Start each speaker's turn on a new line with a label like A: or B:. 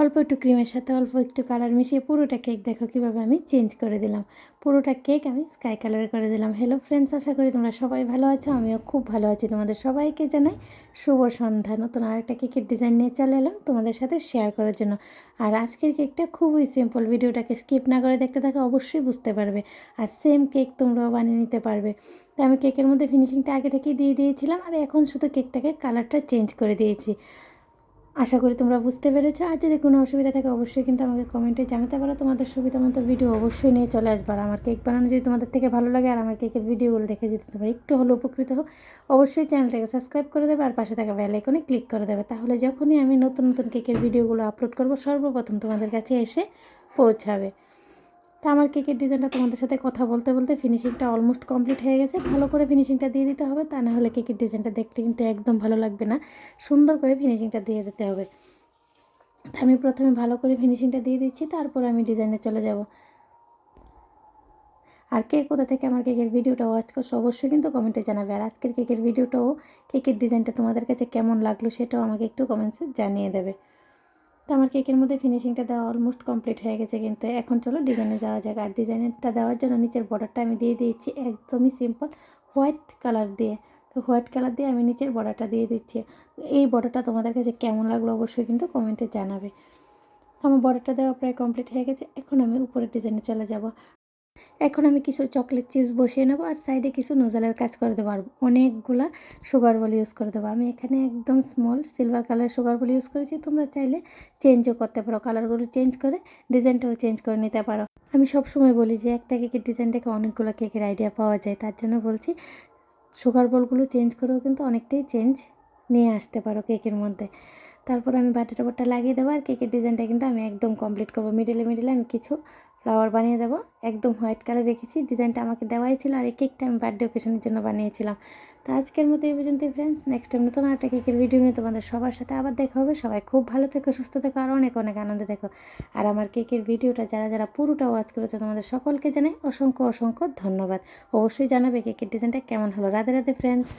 A: অল্প একটু ক্রিমের সাথে অল্প একটু কালার মিশিয়ে পুরোটা কেক দেখো কীভাবে আমি চেঞ্জ করে দিলাম। পুরোটা কেক আমি স্কাই কালার করে দিলাম। হ্যালো ফ্রেন্ডস, আশা করি তোমরা সবাই ভালো আছো, আমিও খুব ভালো আছি। তোমাদের সবাইকে জানাই শুভ সন্ধ্যা। নতুন আরেকটা কেকের ডিজাইন নিয়ে চলে এলাম তোমাদের সাথে শেয়ার করার জন্য। আর আজকের কেকটা খুবই সিম্পল, ভিডিওটাকে স্কিপ না করে দেখতে থাকো, অবশ্যই বুঝতে পারবে। আর সেম কেক তোমরাও বানিয়ে নিতে পারবে। তো আমি কেকের মধ্যে ফিনিশিংটা আগে থেকেই দিয়ে দিয়েছিলাম, আর এখন শুধু কেকটাকে কালারটা চেঞ্জ করে দিয়েছি। আশা করি তোমরা বুঝতে পেরেছো। আর যদি কোনো অসুবিধা থাকে অবশ্যই কিন্তু আমাকে কমেন্টে জানাতে পারো। তোমাদের সুবিধা মতো ভিডিও অবশ্যই নিয়ে চলে আসবে। আর আমার কেক বানানো যদি তোমাদের থেকে ভালো লাগে আর আমার কেকের ভিডিওগুলো দেখে যদি তোমরা একটু হলেও উপকৃত হও, অবশ্যই চ্যানেলটাকে সাবস্ক্রাইব করে দেবে আর পাশে থাকা বেল আইকনে ক্লিক করে দেবে। তাহলে যখনই আমি নতুন নতুন কেকের ভিডিওগুলো আপলোড করব সর্বপ্রথম তোমাদের কাছে এসে পৌঁছাবে। তো আমার কেকের ডিজাইনটা তোমাদের সাথে কথা বলতে বলতে ফিনিশিংটা অলমোস্ট কমপ্লিট হয়ে গেছে। ভালো করে ফিনিশিংটা দিয়ে দিতে হবে, তা না হলে কেকের ডিজাইনটা দেখতে কিন্তু একদম ভালো লাগবে না। সুন্দর করে ফিনিশিংটা দিয়ে দিতে হবে। আমি প্রথমে ভালো করে ফিনিশিংটা দিয়ে দিচ্ছি, তারপর আমি ডিজাইনে চলে যাব। আর কে কোথা থেকে আমার কেকের ভিডিওটা ওয়াচ করছো অবশ্যই কিন্তু কমেন্টে জানাবে। আর আজকের কেকের ভিডিওটাও কেকের ডিজাইনটা তোমাদের কাছে কেমন লাগলো সেটাও আমাকে একটু কমেন্টসে জানিয়ে দেবে। তো আমার কেকের মধ্যে ফিনিশিংটা দেওয়া অলমোস্ট কমপ্লিট হয়ে গেছে, কিন্তু এখন চলো ডিজাইনে যাওয়া যাক। আর ডিজাইনটা দেওয়ার জন্য নিচের বর্ডারটা আমি দিয়ে দিয়েছি একদমই সিম্পল হোয়াইট কালার দিয়ে। তো হোয়াইট কালার দিয়ে আমি নিচের বর্ডারটা দিয়ে দিচ্ছি। এই বর্ডারটা তোমাদের কাছে কেমন লাগলো অবশ্যই কিন্তু কমেন্টে জানাবে। তো আমার বর্ডারটা দেওয়া প্রায় কমপ্লিট হয়ে গেছে, এখন আমি উপরের ডিজাইনে চলে যাব। এখন আমি কিছু চকলেট চিপস বসিয়ে নেবো আর সাইডে কিছু নোজেলের কাজ করে দেবো। আর অনেকগুলা সুগার বল ইউজ করে দেবো। আমি এখানে একদম small silver colour sugar ball use করেছি। তোমরা চাইলে চেঞ্জও করতে পারো, কালারগুলো চেঞ্জ করে ডিজাইনটাও চেঞ্জ করে নিতে পারো। আমি সবসময় বলি যে একটা কেকের ডিজাইন থেকে অনেকগুলো কেকের আইডিয়া পাওয়া যায়, তার জন্য বলছি সুগার বলগুলো চেঞ্জ করেও কিন্তু অনেকটাই চেঞ্জ নিয়ে আসতে পারো কেকের মধ্যে। তারপর আমি বাটার টাবারটা লাগিয়ে দেবো। আর কেকের ডিজাইনটা কিন্তু আমি একদম কমপ্লিট করবো। মিডলে আমি কিছু ফ্লাওয়ার বানিয়ে দেবো। একদম হোয়াইট কালার রেখেছি, ডিজাইনটা আমাকে দেওয়াই ছিল। আর এই কেকটা আমি বার্থডে অকেশনের জন্য বানিয়েছিলাম। তো আজকের মতো এই পর্যন্ত ফ্রেন্ডস, নেক্সট টাইম নতুন একটা কেকের ভিডিও নিয়ে তোমাদের সবার সাথে আবার দেখা হবে। সবাই খুব ভালো থেকো, সুস্থ থেকো, আর অনেক অনেক আনন্দ থেকো। আর আমার কেকের ভিডিওটা যারা যারা পুরোটা ওয়াচ করেছো তোমাদের সকলকে জানাই অসংখ্য অসংখ্য ধন্যবাদ। অবশ্যই জানাবে কেকের ডিজাইনটা কেমন হলো। রাধে রাধে ফ্রেন্ডস।